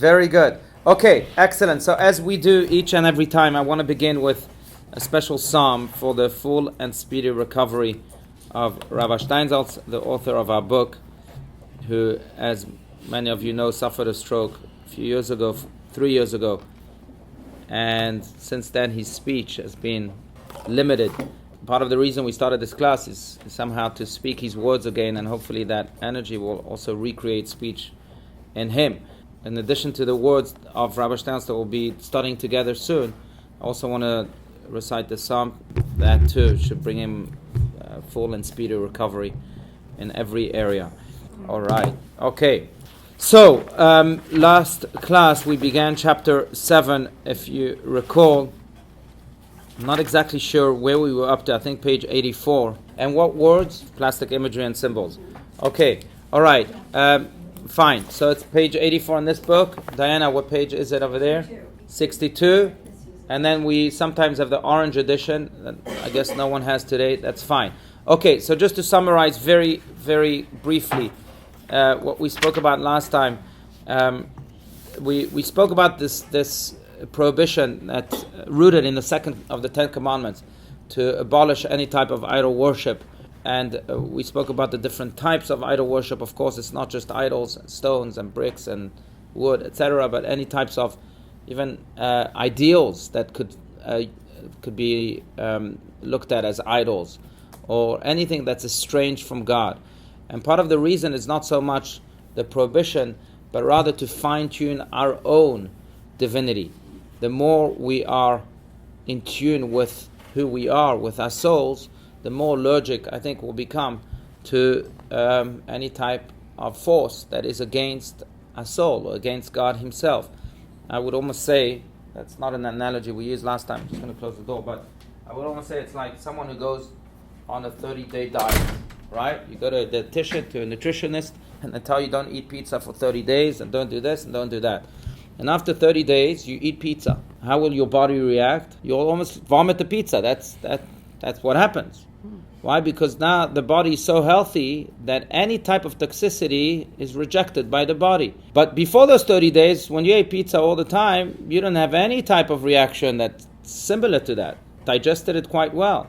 Very good. Okay, excellent. So as we do each and every time, I want to begin with a special psalm for the full and speedy recovery of Rabbi Steinsaltz, the author of our book, who, as many of you know, suffered a stroke a few years ago, 3 years ago. And since then, his speech has been limited. Part of the reason we started this class is somehow to speak his words again, and hopefully that energy will also recreate speech in him. In addition to the words of Rabbi Steinsaltz that we'll be studying together soon, I also want to recite the psalm that too should bring him full and speedy recovery in every area. All right. Okay. So, last class we began chapter 7, if you recall. I'm not exactly sure where we were up to. I think page 84. And what words? Plastic imagery and symbols. Okay. All right. Fine. So it's page 84 in this book. Diana, what page is it over there? 62. And then we sometimes have the orange edition that I guess no one has today. That's fine. Okay, so just to summarize very, very briefly what we spoke about last time. We spoke about this prohibition that's rooted in the second of the Ten Commandments to abolish any type of idol worship. And we spoke about the different types of idol worship. Of course, it's not just idols, stones and bricks and wood, etc., but any types of even ideals that could be looked at as idols, or anything that's estranged from God. And part of the reason is not so much the prohibition, but rather to fine-tune our own divinity. The more we are in tune with who we are, with our souls, the more allergic I think we'll become to any type of force that is against our soul or against God himself. I would almost say, that's not an analogy we used last time, I'm just going to close the door, but I would almost say it's like someone who goes on a 30-day diet, right? You go to a dietitian, to a nutritionist, and they tell you don't eat pizza for 30 days, and don't do this, and don't do that. And after 30 days, you eat pizza. How will your body react? You'll almost vomit the pizza. That's what happens. Why? Because now the body is so healthy that any type of toxicity is rejected by the body. But before those 30 days, when you ate pizza all the time, you don't have any type of reaction that's similar to that. Digested it quite well.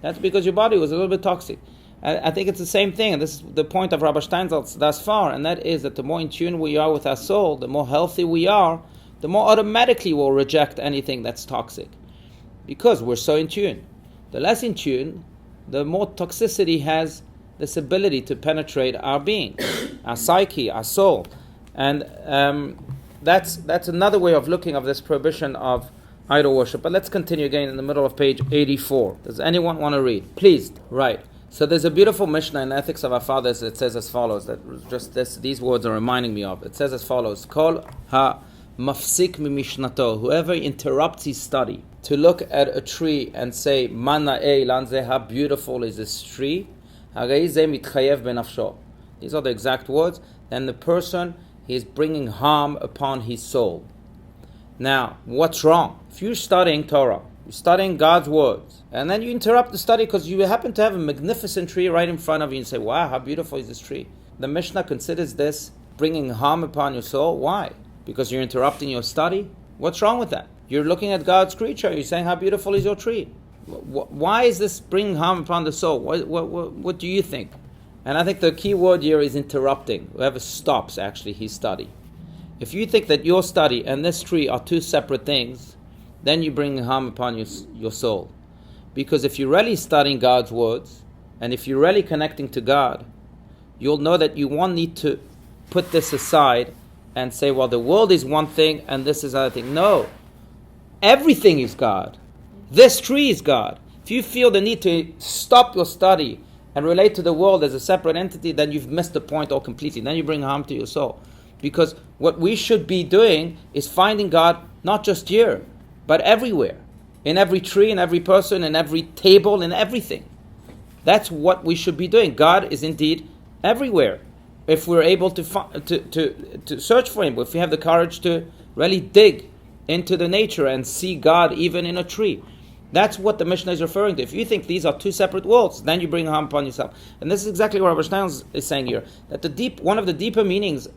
That's because your body was a little bit toxic. I think it's the same thing, and this is the point of Rabbi Steinsaltz thus far, and that is that the more in tune we are with our soul, the more healthy we are, the more automatically we'll reject anything that's toxic. Because we're so in tune. The less in tune, the more toxicity has this ability to penetrate our being, our psyche, our soul. And that's another way of looking at this prohibition of idol worship. But let's continue again in the middle of page 84. Does anyone want to read? Please. Right. So there's a beautiful Mishnah in Ethics of Our Fathers that says as follows, that just these words are reminding me of. It says as follows, Kol ha-mafsik mi-mishnato, whoever interrupts his study to look at a tree and say, Mana'e lanze, how beautiful is this tree? These are the exact words. Then the person, he is bringing harm upon his soul. Now, what's wrong? If you're studying Torah, you're studying God's words, and then you interrupt the study because you happen to have a magnificent tree right in front of you and say, wow, how beautiful is this tree? The Mishnah considers this bringing harm upon your soul. Why? Because you're interrupting your study? What's wrong with that? You're looking at God's creature. You're saying, how beautiful is your tree? Why is this bringing harm upon the soul? What do you think? And I think the key word here is interrupting. Whoever stops, actually, his study. If you think that your study and this tree are two separate things, then you bring harm upon your soul. Because if you're really studying God's words, and if you're really connecting to God, you'll know that you won't need to put this aside and say, well, the world is one thing and this is another thing. No. Everything is God. This tree is God. If you feel the need to stop your study and relate to the world as a separate entity, then you've missed the point all completely. Then you bring harm to your soul. Because what we should be doing is finding God not just here, but everywhere. In every tree, in every person, in every table, in everything. That's what we should be doing. God is indeed everywhere. If we're able to search for Him, if we have the courage to really dig into the nature and see God even in a tree. That's what the Mishnah is referring to. If you think these are two separate worlds, then you bring harm upon yourself. And this is exactly what Rabbi Steinsaltz is saying here. That one of the deeper meanings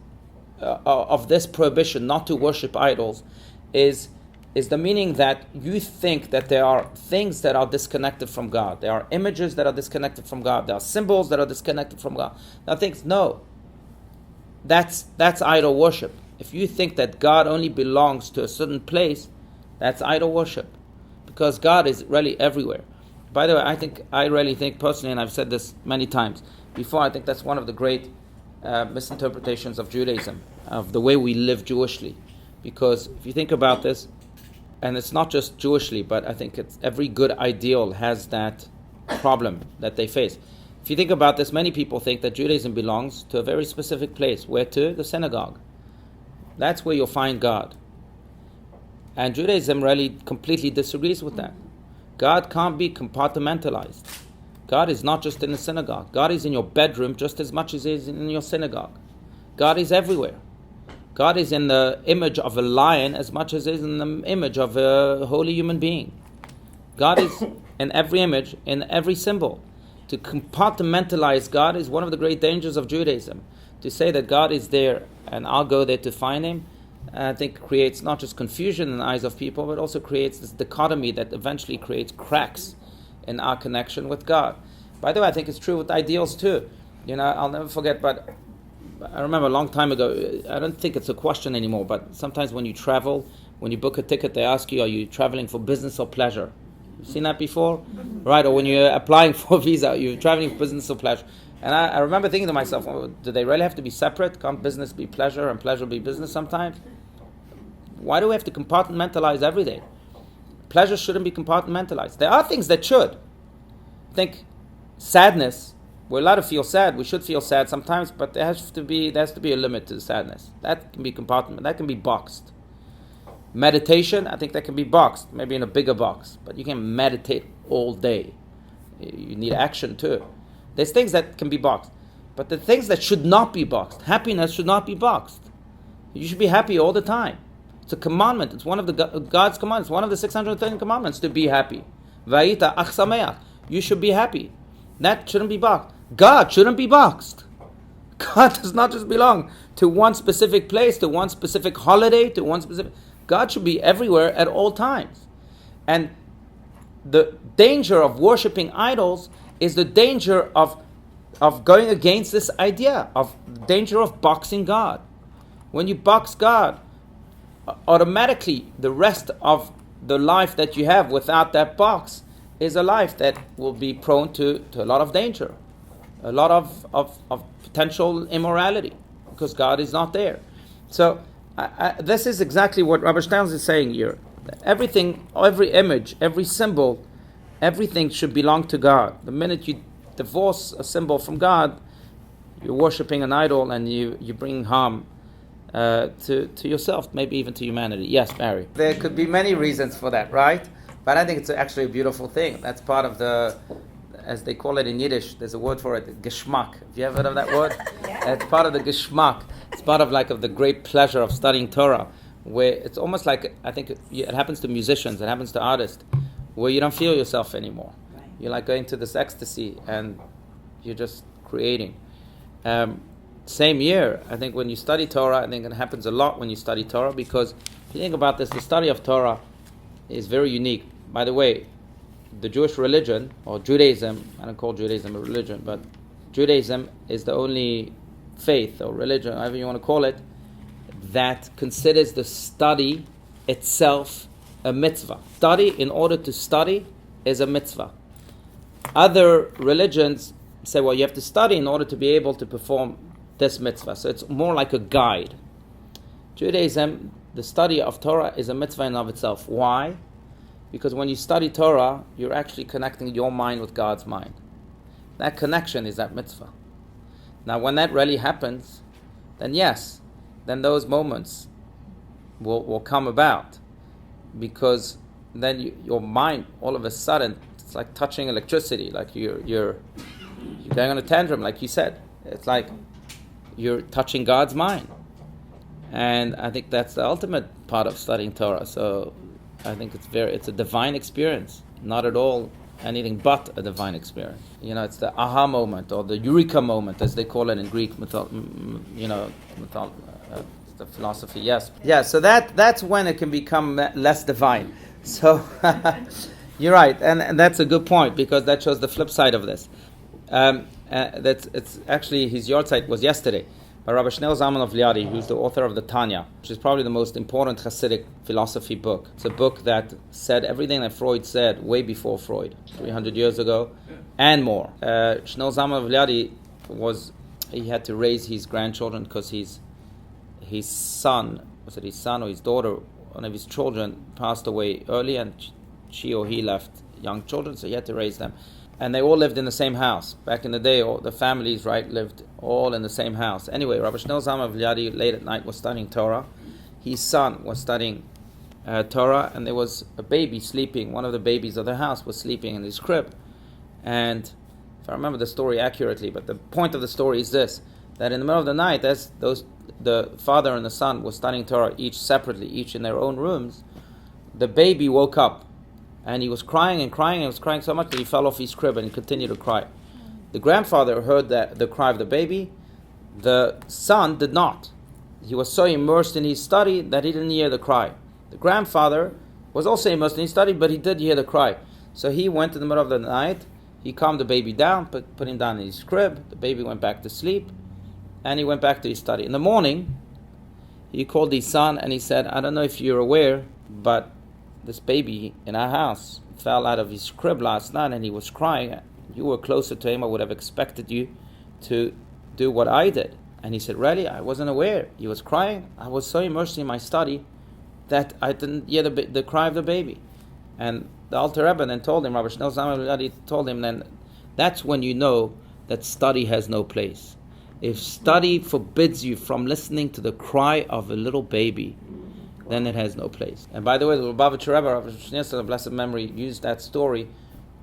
of this prohibition not to worship idols is the meaning that you think that there are things that are disconnected from God. There are images that are disconnected from God. There are symbols that are disconnected from God. Now things, no. That's idol worship. If you think that God only belongs to a certain place, that's idol worship. Because God is really everywhere. By the way, I really think personally, and I've said this many times before, I think that's one of the great misinterpretations of Judaism, of the way we live Jewishly. Because if you think about this, and it's not just Jewishly, but I think it's every good ideal has that problem that they face. If you think about this, many people think that Judaism belongs to a very specific place. Where to? The synagogue. That's where you'll find God. And Judaism really completely disagrees with that. God can't be compartmentalized. God is not just in the synagogue. God is in your bedroom just as much as he is in your synagogue. God is everywhere. God is in the image of a lion as much as he is in the image of a holy human being. God is in every image, in every symbol. To compartmentalize God is one of the great dangers of Judaism. To say that God is there and I'll go there to find him, I think creates not just confusion in the eyes of people, but also creates this dichotomy that eventually creates cracks in our connection with God. By the way, I think it's true with ideals too. I'll never forget, but I remember a long time ago, I don't think it's a question anymore, but sometimes when you travel, when you book a ticket, they ask you, are you traveling for business or pleasure? You've seen that before? Right, or when you're applying for a visa, you're traveling for business or pleasure. And I remember thinking to myself, do they really have to be separate? Can't business be pleasure and pleasure be business sometimes? Why do we have to compartmentalize everything? Pleasure shouldn't be compartmentalized. There are things that should. I think sadness, we're allowed to feel sad. We should feel sad sometimes, but there has to be a limit to the sadness. That can be compartment. That can be boxed. Meditation, I think that can be boxed, maybe in a bigger box. But you can meditate all day. You need action too. There's things that can be boxed. But the things that should not be boxed, happiness should not be boxed. You should be happy all the time. It's a commandment. It's one of the God's commandments. One of the 613 commandments to be happy. Vayita ach sameach. You should be happy. That shouldn't be boxed. God shouldn't be boxed. God does not just belong to one specific place, to one specific holiday, to one specific... God should be everywhere at all times. And the danger of worshiping idols is the danger of going against this idea, of the danger of boxing God. When you box God, automatically the rest of the life that you have without that box is a life that will be prone to a lot of danger, a lot of potential immorality, because God is not there. So this is exactly what Rabbi Steinsaltz is saying here. Everything, every image, every symbol, everything should belong to God. The minute you divorce a symbol from God, you're worshipping an idol and you bring harm to yourself, maybe even to humanity. Yes, Barry. There could be many reasons for that, right? But I think it's actually a beautiful thing. That's part of the, as they call it in Yiddish, there's a word for it, geschmack. Have you ever heard of that word? Yeah. It's part of the geschmack. It's part of the great pleasure of studying Torah, where it's almost like, I think it happens to musicians, it happens to artists, where you don't feel yourself anymore. Right. You're like going to this ecstasy and you're just creating. Same year, I think when you study Torah, I think it happens a lot when you study Torah, because if you think about this, the study of Torah is very unique. By the way, the Jewish religion, or Judaism, I don't call Judaism a religion, but Judaism is the only faith or religion, however you want to call it, that considers the study itself a mitzvah. Study, in order to study, is a mitzvah. Other religions say, well, you have to study in order to be able to perform this mitzvah. So it's more like a guide. Judaism, the study of Torah is a mitzvah in of itself. Why? Because when you study Torah, you're actually connecting your mind with God's mind. That connection is that mitzvah. Now, when that really happens, then yes, then those moments will come about, because then your mind, all of a sudden, it's like touching electricity, like you're going on a tantrum, like you said. It's like you're touching God's mind. And I think that's the ultimate part of studying Torah. So I think it's a divine experience, not at all anything but a divine experience. It's the aha moment, or the eureka moment, as they call it in Greek the philosophy, yes. Yeah, so that's when it can become less divine. So you're right, and that's a good point, because that shows the flip side of this. It's actually, his yahrzeit was yesterday, by Rabbi Steinsaltz of Liadi, who's the author of the Tanya, which is probably the most important Hasidic philosophy book. It's a book that said everything that Freud said way before Freud, 300 years ago, and more. Steinsaltz of Liadi he had to raise his grandchildren because his son or his daughter, one of his children, passed away early, and she or he left young children, so he had to raise them. And they all lived in the same house. Back in the day, all the families, lived all in the same house. Anyway, Rabbi Steinsaltz of Liadi late at night was studying Torah. His son was studying Torah, and there was a baby sleeping. One of the babies of the house was sleeping in his crib. And if I remember the story accurately, but the point of the story is this, that in the middle of the night, as the father and the son were studying Torah, each separately, each in their own rooms, the baby woke up. And he was crying and crying, and he was crying so much that he fell off his crib and he continued to cry. The grandfather heard the cry of the baby. The son did not. He was so immersed in his study that he didn't hear the cry. The grandfather was also immersed in his study, but he did hear the cry. So he went in the middle of the night, he calmed the baby down, put him down in his crib. The baby went back to sleep, and he went back to his study. In the morning, he called his son and he said, I don't know if you're aware, but this baby in our house fell out of his crib last night and he was crying. You were closer to him. I would have expected you to do what I did. And he said, really? I wasn't aware. He was crying. I was so immersed in my study that I didn't hear the cry of the baby. And the Alter Rebbe then told him, Rabbi Steinsaltz told him, then that's when you know that study has no place. If study forbids you from listening to the cry of a little baby, then it has no place. And by the way, the Lubavitcher Rebbe, Rabbi Steinsaltz of blessed memory, used that story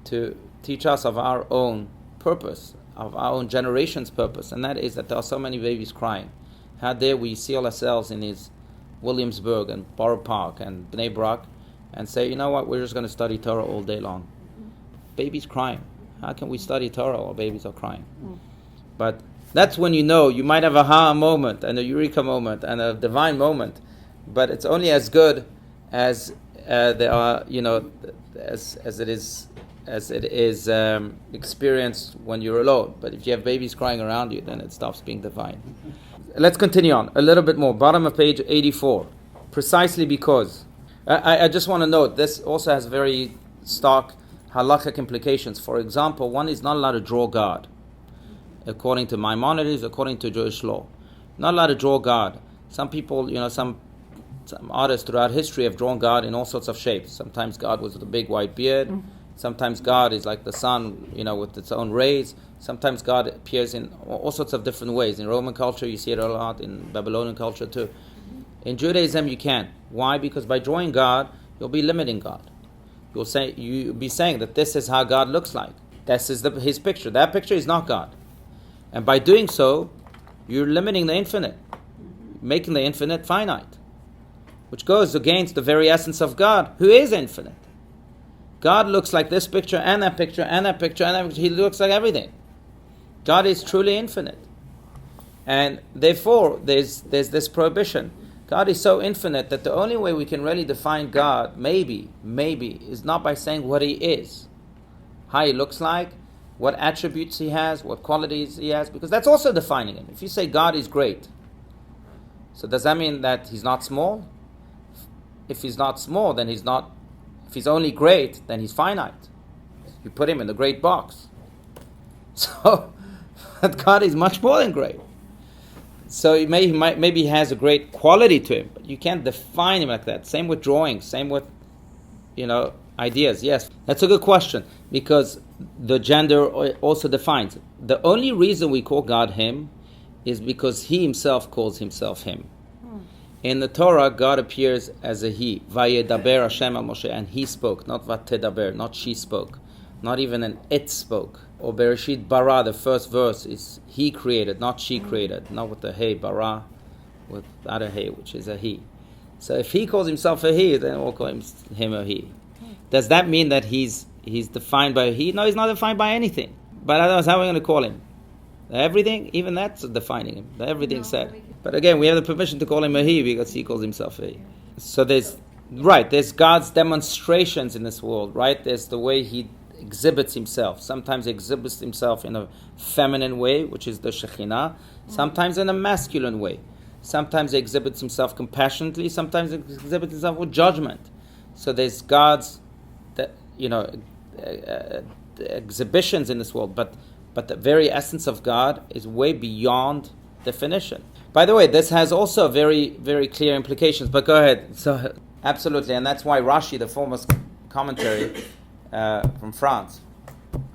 to teach us of our own purpose, of our own generation's purpose, and that is that there are so many babies crying. How dare we seal ourselves in his Williamsburg and Borough Park and Bnei Brak and say, you know what, we're just going to study Torah all day long. Babies crying. How can we study Torah while babies are crying? But that's when you know you might have a aha moment and a eureka moment and a divine moment, but it's only as good as they are, as it is experienced when you're alone. But if you have babies crying around you, then it stops being divine. Let's continue on a little bit more. Bottom of page 84. Precisely because I just want to note this also has very stark halachic implications. For example, one is not allowed to draw God, according to Maimonides, according to Jewish law. Not allowed to draw God. Some people, some artists throughout history have drawn God in all sorts of shapes. Sometimes God was with a big white beard. Sometimes God is like the sun, with its own rays. Sometimes God appears in all sorts of different ways. In Roman culture, you see it a lot. In Babylonian culture, too. In Judaism, you can't. Why? Because by drawing God, you'll be limiting God. You'll be saying that this is how God looks like. This is his picture. That picture is not God. And by doing so, you're limiting the infinite, making the infinite finite, which goes against the very essence of God, who is infinite. God looks like this picture and that picture and that picture and that picture. He looks like everything. God is truly infinite. And therefore, there's this prohibition. God is so infinite that the only way we can really define God, maybe, is not by saying what he is, how he looks like, what attributes he has, what qualities he has, because that's also defining him. If you say God is great, so does that mean that he's not small? If he's not small, then he's not. If he's only great, then he's finite. You put him in the great box. So, but God is much more than great. So maybe he has a great quality to him, but you can't define him like that. Same with drawing, same with, ideas. Yes, that's a good question, because the gender also defines. The only reason we call God him is because he himself calls himself him. In the Torah, God appears as a he. Vayedaber Hashem al Moshe, and he spoke, not vatedaber, not she spoke, not even an it spoke. Or Bereshit bara, the first verse is he created, not she created, not with the hey bara, without a hey, which is a he. So if he calls himself a he, then we'll call him a he. Does that mean that he's defined by a he? No, he's not defined by anything. But otherwise, how are we going to call him? Everything, even that's defining him. The everything said. But again, we have the permission to call him a he because he calls himself a he. So there's God's demonstrations in this world, right? There's the way he exhibits himself. Sometimes he exhibits himself in a feminine way, which is the Shekhinah. Sometimes in a masculine way. Sometimes he exhibits himself compassionately. Sometimes he exhibits himself with judgment. So there's God's, exhibitions in this world, but the very essence of God is way beyond definition. By the way, this has also very, very clear implications, but go ahead. So, absolutely, and that's why Rashi, the foremost commentary from France,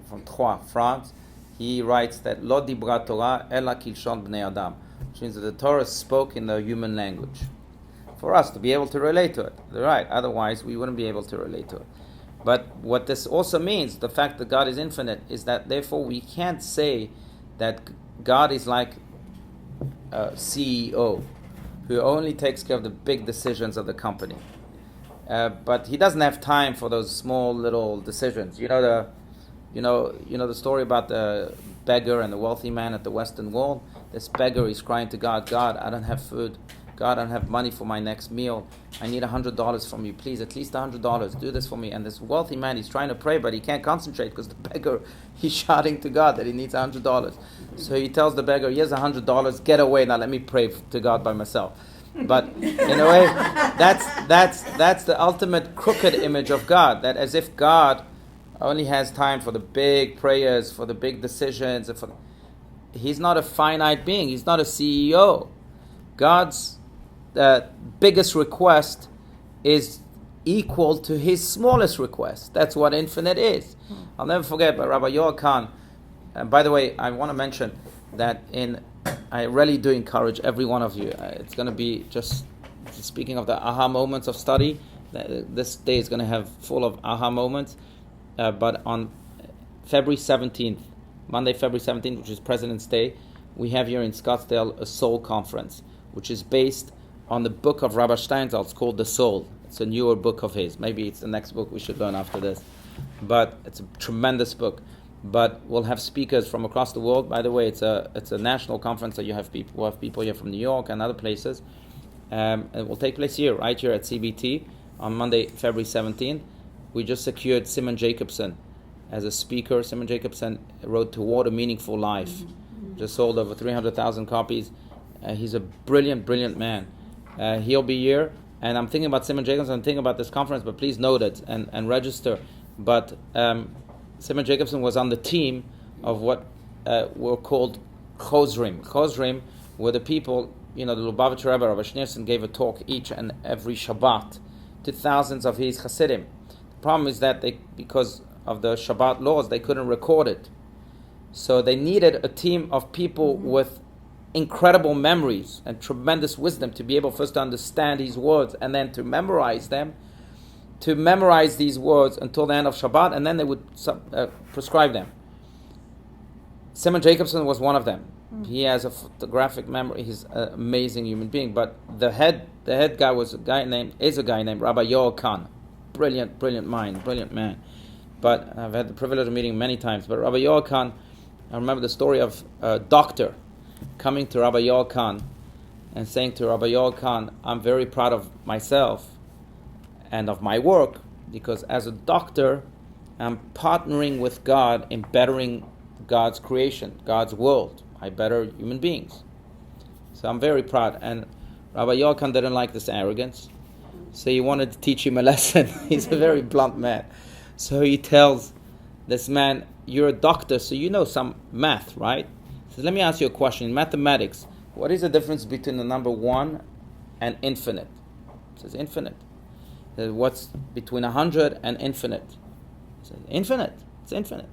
from Troyes, France, he writes that Lo dibra Torah ela kilshon bnei Adam, which means that the Torah spoke in the human language. For us to be able to relate to it. Right, otherwise we wouldn't be able to relate to it. But what this also means, the fact that God is infinite, is that therefore we can't say that God is like a CEO who only takes care of the big decisions of the company. But he doesn't have time for those small little decisions. You know the story about the beggar and the wealthy man at the Western Wall? This beggar is crying to God, God, I don't have food. God, I don't have money for my next meal. I need $100 from you. Please, at least $100. Do this for me. And this wealthy man, he's trying to pray, but he can't concentrate because the beggar, he's shouting to God that he needs $100. So he tells the beggar, here's $100. Get away. Now let me pray to God by myself. But in a way, that's the ultimate crooked image of God. That as if God only has time for the big prayers, for the big decisions. He's not a finite being. He's not a CEO. God's biggest request is equal to his smallest request. That's what infinite is. I'll never forget Rabbi Yochanan. And by the way, I want to mention that I really do encourage every one of you. It's going to be just speaking of the aha moments of study. This day is going to have full of aha moments. But on February 17th, Monday, February 17th, which is President's Day, we have here in Scottsdale a Soul Conference, which is based on the book of Rabbi Steinsaltz called The Soul. It's a newer book of his. Maybe it's the next book we should learn after this. But it's a tremendous book. But we'll have speakers from across the world. By the way, it's a national conference, so we'll have people here from New York and other places. It will take place here, right here at CBT, on Monday, February 17th. We just secured Simon Jacobson as a speaker. Simon Jacobson wrote Toward a Meaningful Life. Just sold over 300,000 copies. He's a brilliant, brilliant man. He'll be here, and I'm thinking about Simon Jacobson. I'm thinking about this conference, but please note it and register. But Simon Jacobson was on the team of what were called Chosrim. Chosrim were the people, the Lubavitcher Rebbe, Rabbi Schneerson, gave a talk each and every Shabbat to thousands of his Hasidim. The problem is that because of the Shabbat laws, they couldn't record it. So they needed a team of people with incredible memories and tremendous wisdom to be able first to understand these words and then to memorize them, to memorize these words until the end of Shabbat, and then they would prescribe them. Simon Jacobson was one of them. He has a photographic memory. He's an amazing human being. But the head guy is a guy named Rabbi Yochanan. Brilliant mind, brilliant man. But I've had the privilege of meeting him many times. But Rabbi Yochanan, I remember the story of a doctor coming to Rabbi Yochanan and saying to Rabbi Yochanan, I'm very proud of myself and of my work, because as a doctor, I'm partnering with God in bettering God's creation, God's world. I better human beings. So I'm very proud. And Rabbi Yochanan didn't like this arrogance, so he wanted to teach him a lesson. He's a very blunt man. So he tells this man, you're a doctor, so you know some math, right? He says, let me ask you a question. In mathematics, what is the difference between the number 1 and infinite? He says, infinite. He says, what's between 100 and infinite? He says, infinite. It's infinite.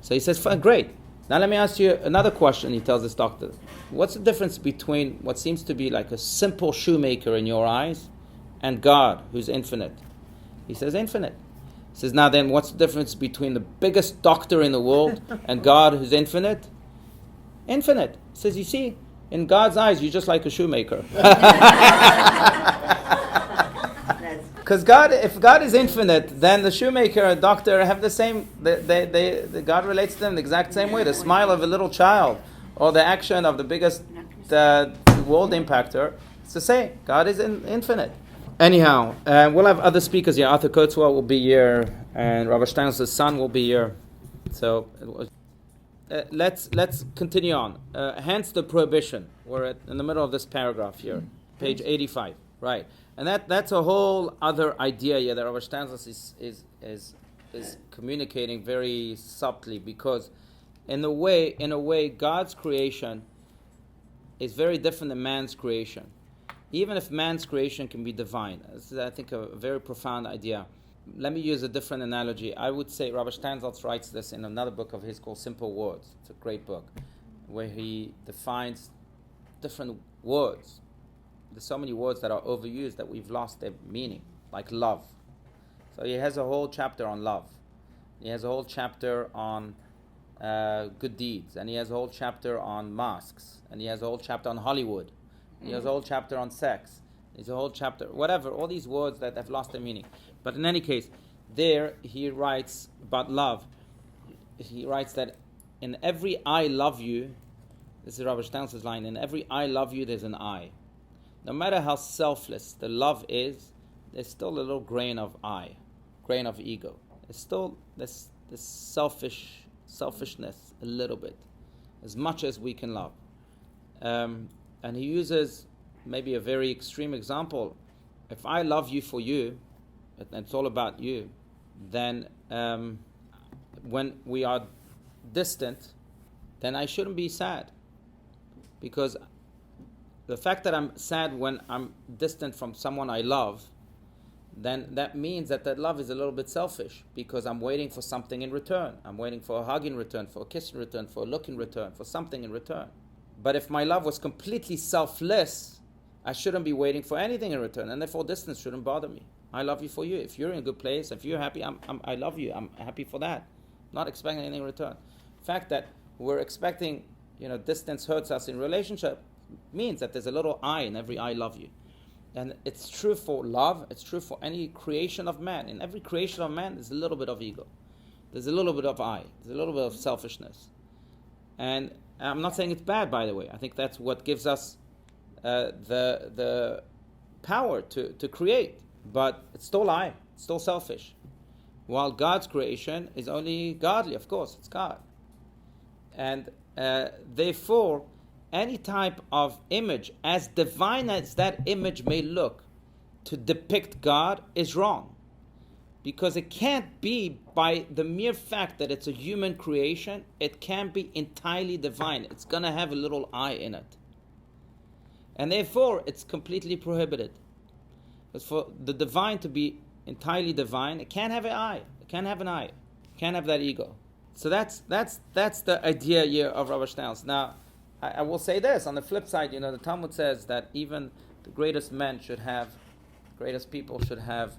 So he says, fine, great. Now let me ask you another question, he tells this doctor. What's the difference between what seems to be like a simple shoemaker in your eyes and God, who's infinite? He says, infinite. He says, now then, what's the difference between the biggest doctor in the world and God, who's infinite? Infinite. He says, you see, in God's eyes, you're just like a shoemaker. Because God, if God is infinite, then the shoemaker and doctor have the same. God relates to them the exact same way. The smile of a little child, or the action of the biggest world impactor. It's the same. God is infinite. Anyhow, we'll have other speakers here. Arthur Kurzweil will be here, and Rabbi Steinsaltz's son will be here. So let's continue on. Hence the prohibition. We're in the middle of this paragraph here, page 85. Right, and that's a whole other idea here that Rabbi Steinsaltz is communicating very subtly, because in a way God's creation is very different than man's creation. Even if man's creation can be divine. This is, I think, a very profound idea. Let me use a different analogy. I would say Rabbi Steinsaltz writes this in another book of his called Simple Words. It's a great book, where he defines different words. There's so many words that are overused that we've lost their meaning, like love. So he has a whole chapter on love. He has a whole chapter on good deeds, and he has a whole chapter on mosques, and he has a whole chapter on Hollywood. He has a whole chapter on sex. There's a whole chapter, whatever, all these words that have lost their meaning. But in any case, there he writes about love. He writes that in every I love you, this is Rabbi Steinsaltz's line, in every I love you there's an I. No matter how selfless the love is, there's still a little grain of I, grain of ego. There's still this selfishness a little bit, as much as we can love. And he uses maybe a very extreme example. If I love you for you, and it's all about you, then when we are distant, then I shouldn't be sad. Because the fact that I'm sad when I'm distant from someone I love, then that means that love is a little bit selfish, because I'm waiting for something in return. I'm waiting for a hug in return, for a kiss in return, for a look in return, for something in return. But if my love was completely selfless, I shouldn't be waiting for anything in return, and therefore distance shouldn't bother me. I love you for you. If you're in a good place, if you're happy, I love you. I'm happy for that. Not expecting anything in return. The fact that we're expecting, distance hurts us in relationship means that there's a little I in every I love you. And it's true for love. It's true for any creation of man. In every creation of man, there's a little bit of ego. There's a little bit of I. There's a little bit of selfishness. And I'm not saying it's bad, by the way. I think that's what gives us the power to create. But it's still I. It's still selfish. While God's creation is only godly, of course, it's God. And therefore, any type of image, as divine as that image may look, to depict God is wrong. Because it can't be, by the mere fact that it's a human creation, it can't be entirely divine. It's going to have a little I in it. And therefore, it's completely prohibited. Because for the divine to be entirely divine, it can't have an I. It can't have an I. It can't have that ego. So that's the idea here of Rabbi Steinsaltz. Now, I will say this, on the flip side, the Talmud says that even the greatest men greatest people should have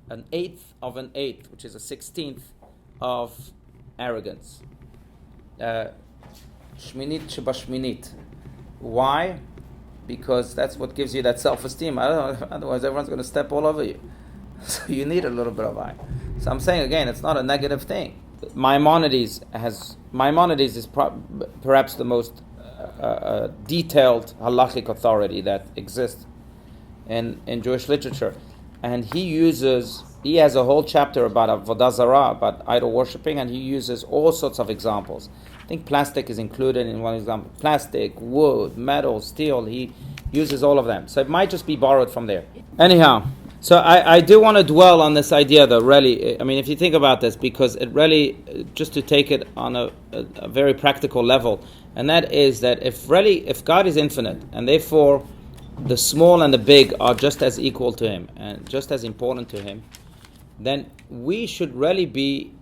an eighth of an eighth, which is a 16th of arrogance. Shminit shebashminit. Why? Because that's what gives you that self-esteem. Otherwise everyone's going to step all over you. So you need a little bit of I. So I'm saying again, it's not a negative thing. Maimonides is perhaps the most detailed halachic authority that exists in Jewish literature. And he has a whole chapter about avodah zarah, about idol worshipping, and he uses all sorts of examples. I think plastic is included in one example. Plastic, wood, metal, steel, he uses all of them. So it might just be borrowed from there. Anyhow, so I do want to dwell on this idea though, really. I mean, if you think about this, because it really, just to take it on a very practical level, and that is that if God is infinite, and therefore the small and the big are just as equal to him and just as important to him, then we should really be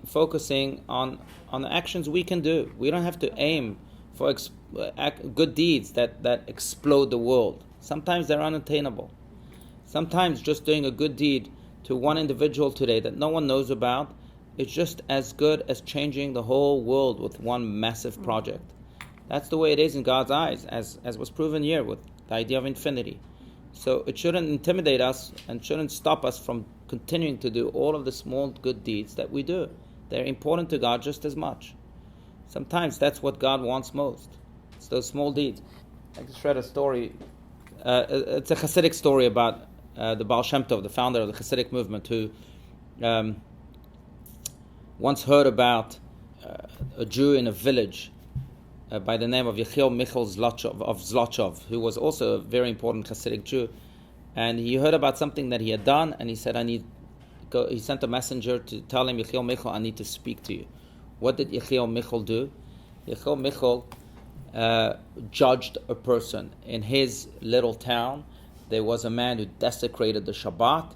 focusing on the actions we can do. We don't have to aim for good deeds that explode the world. Sometimes they're unattainable. Sometimes just doing a good deed to one individual today that no one knows about is just as good as changing the whole world with one massive project. That's the way it is in God's eyes, as was proven here with the idea of infinity. So it shouldn't intimidate us and shouldn't stop us from continuing to do all of the small good deeds that we do. They're important to God just as much. Sometimes that's what God wants most. It's those small deeds. I just read a story. It's a Hasidic story about the Baal Shem Tov, the founder of the Hasidic movement, who once heard about a Jew in a village by the name of Yechiel Michal Zlochov, who was also a very important Hasidic Jew. And he heard about something that he had done, and he said, he sent a messenger to tell him, Yechiel Michal, I need to speak to you. What did Yechiel Michal do? Yechiel Michal judged a person. In his little town, there was a man who desecrated the Shabbat,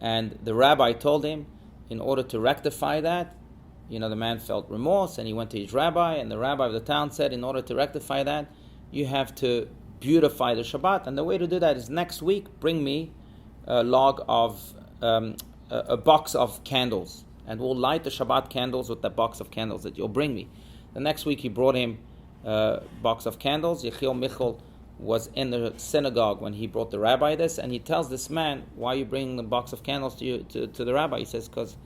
and the rabbi told him, in order to rectify that, the man felt remorse, and he went to his rabbi, and the rabbi of the town said, in order to rectify that, you have to beautify the Shabbat, and the way to do that is next week, bring me a box of candles, and we'll light the Shabbat candles with that box of candles that you'll bring me. The next week he brought him a box of candles. Yechiel Michal was in the synagogue when he brought the rabbi this, and he tells this man, why are you bringing the box of candles to the rabbi? He says, because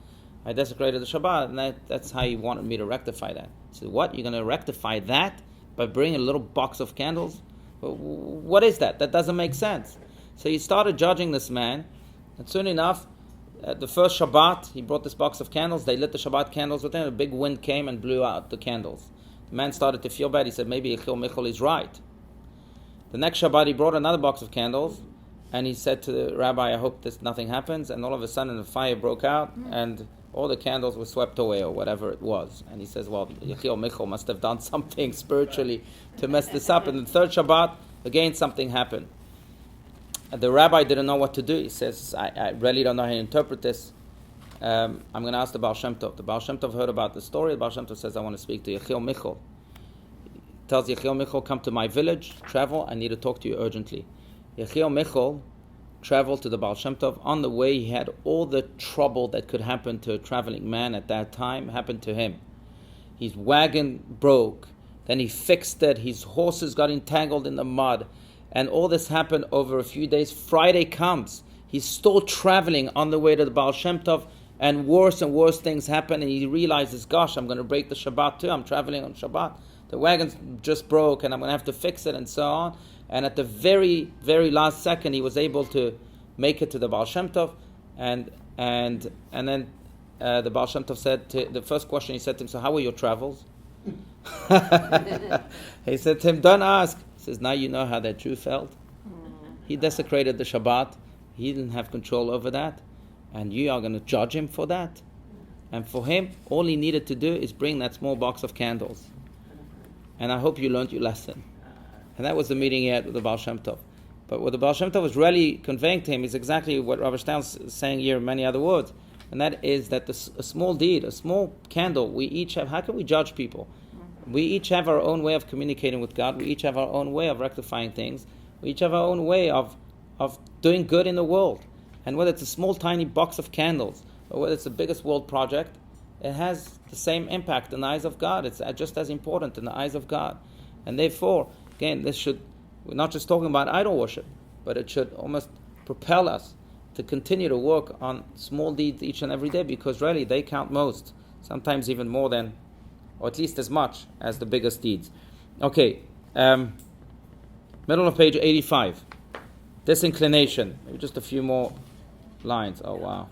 I desecrated the Shabbat, and that's how he wanted me to rectify that. He said, what? You're going to rectify that by bringing a little box of candles? What is that? That doesn't make sense. So he started judging this man, and soon enough, the first Shabbat, he brought this box of candles. They lit the Shabbat candles with him. A big wind came and blew out the candles. The man started to feel bad. He said, maybe Yechiel Michal is right. The next Shabbat, he brought another box of candles, and he said to the rabbi, I hope nothing happens. And all of a sudden, the fire broke out, and all the candles were swept away, or whatever it was. And he says, well, Yechiel Michal must have done something spiritually to mess this up. And the third Shabbat, again, something happened. And the rabbi didn't know what to do. He says, I really don't know how to interpret this. I'm going to ask the Baal Shem Tov. The Baal Shem Tov heard about the story. The Baal Shem Tov says, I want to speak to Yechiel Michal. He tells Yechiel Michal, come to my village, travel, I need to talk to you urgently. Yechiel Michal traveled to the Baal Shem Tov. On the way, he had all the trouble that could happen to a traveling man at that time happened to him. His wagon broke, then he fixed it, his horses got entangled in the mud, and all this happened over a few days. Friday comes, he's still traveling on the way to the Baal Shem Tov, and worse things happen, and he realizes, gosh, I'm going to break the Shabbat too, I'm traveling on Shabbat. The wagon just broke, and I'm going to have to fix it, and so on. And at the very, very last second, he was able to make it to the Baal Shem Tov, and then the Baal Shem Tov said, the first question he said to him, so how were your travels? He said to him, don't ask. He says, now you know how that Jew felt. He desecrated the Shabbat. He didn't have control over that, and you are going to judge him for that. And for him, all he needed to do is bring that small box of candles. And I hope you learned your lesson. And that was the meeting he had with the Baal Shem Tov. But what the Baal Shem Tov was really conveying to him is exactly what Rabbi Steinsaltz is saying here in many other words. And that is that a small deed, a small candle, we each have, how can we judge people? We each have our own way of communicating with God. We each have our own way of rectifying things. We each have our own way of doing good in the world. And whether it's a small, tiny box of candles, or whether it's the biggest world project, it has the same impact in the eyes of God. It's just as important in the eyes of God. And therefore, again, we're not just talking about idol worship, but it should almost propel us to continue to work on small deeds each and every day, because really they count most, sometimes even more than, or at least as much as the biggest deeds. Okay, middle of page 85. Disinclination. Maybe just a few more lines. Oh, wow.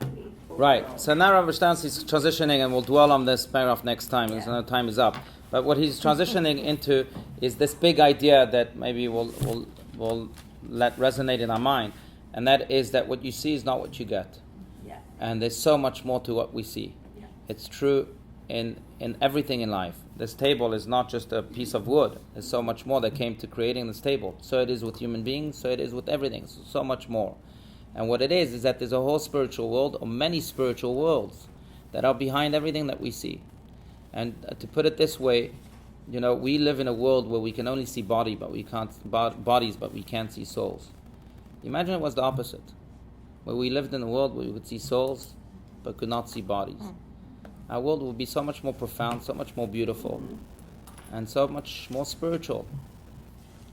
Right, so now Rabbi Steinsaltz is transitioning, and we'll dwell on this paragraph next time, because our time is up. But what he's transitioning into is this big idea that maybe we'll let resonate in our mind, and that is that what you see is not what you get. Yeah. And there's so much more to what we see. Yeah. It's true in everything in life. This table is not just a piece of wood. There's so much more that came to creating this table. So it is with human beings, so it is with everything. So much more. And what it is that there's a whole spiritual world, or many spiritual worlds, that are behind everything that we see. And to put it this way, we live in a world where we can only see bodies, but we can't see souls. Imagine it was the opposite, where we lived in a world where we could see souls, but could not see bodies. Our world would be so much more profound, so much more beautiful, and so much more spiritual.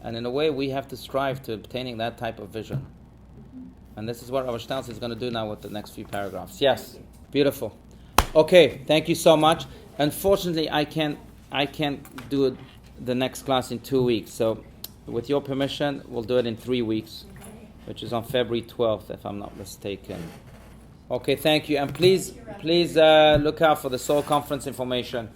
And in a way, we have to strive to obtaining that type of vision. And this is what Rabbi Steinsaltz is going to do now with the next few paragraphs. Yes, beautiful. Okay, thank you so much. Unfortunately, I can't do the next class in 2 weeks. So, with your permission, we'll do it in 3 weeks, which is on February 12th, if I'm not mistaken. Okay, thank you. And please look out for the Soul Conference information.